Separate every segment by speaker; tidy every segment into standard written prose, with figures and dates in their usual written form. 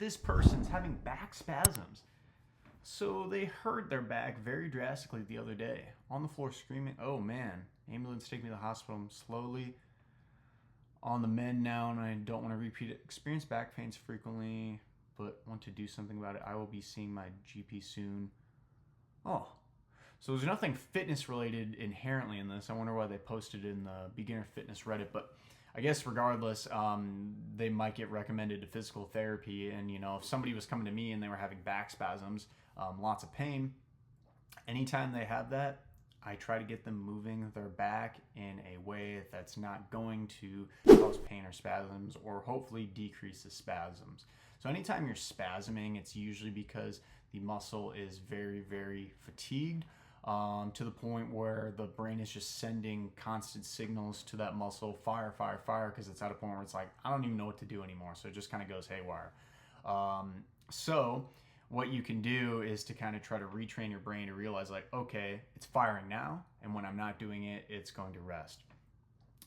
Speaker 1: this person's having back spasms. So they hurt their back very drastically the other day. On the floor screaming, oh man, ambulance, take me to the hospital. I'm slowly on the mend now and I don't want to repeat it. Experience back pains frequently, but want to do something about it. I will be seeing my GP soon. Oh, so there's nothing fitness related inherently in this. I wonder why they posted it in the beginner fitness Reddit, but I guess regardless, they might get recommended to physical therapy. And, if somebody was coming to me and they were having back spasms, lots of pain, anytime they have that, I try to get them moving their back in a way that's not going to cause pain or spasms, or hopefully decrease the spasms. So anytime you're spasming, it's usually because the muscle is very, very fatigued, to the point where the brain is just sending constant signals to that muscle, fire, fire, fire, because it's at a point where it's like, I don't even know what to do anymore. So it just kind of goes haywire. So what you can do is to kind of try to retrain your brain to realize, like, okay, it's firing now, and when I'm not doing it, it's going to rest.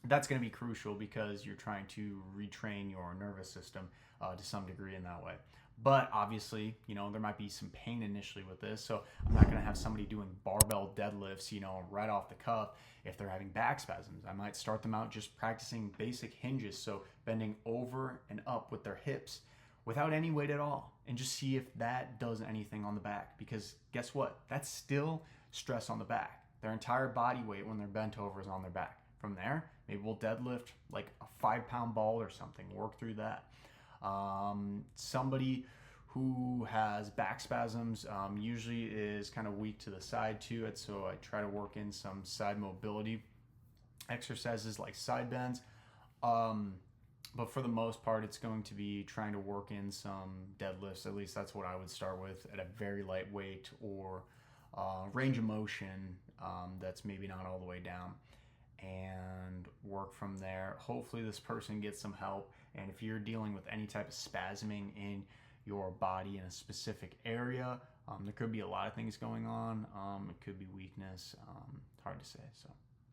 Speaker 1: That's going to be crucial because you're trying to retrain your nervous system to some degree in that way. But obviously, there might be some pain initially with this. So I'm not going to have somebody doing barbell deadlifts, right off the cuff if they're having back spasms. I might start them out just practicing basic hinges. So bending over and up with their hips without any weight at all, and just see if that does anything on the back. Because guess what? That's still stress on the back. Their entire body weight when they're bent over is on their back. From there, maybe we'll deadlift like a 5-pound ball or something, work through that. Somebody who has back spasms usually is kind of weak to the side to it, so I try to work in some side mobility exercises like side bends. But for the most part, it's going to be trying to work in some deadlifts. At least that's what I would start with, at a very light weight, or range of motion that's maybe not all the way down, and work from there. Hopefully this person gets some help. And if you're dealing with any type of spasming in your body in a specific area, there could be a lot of things going on. It could be weakness. Hard to say. So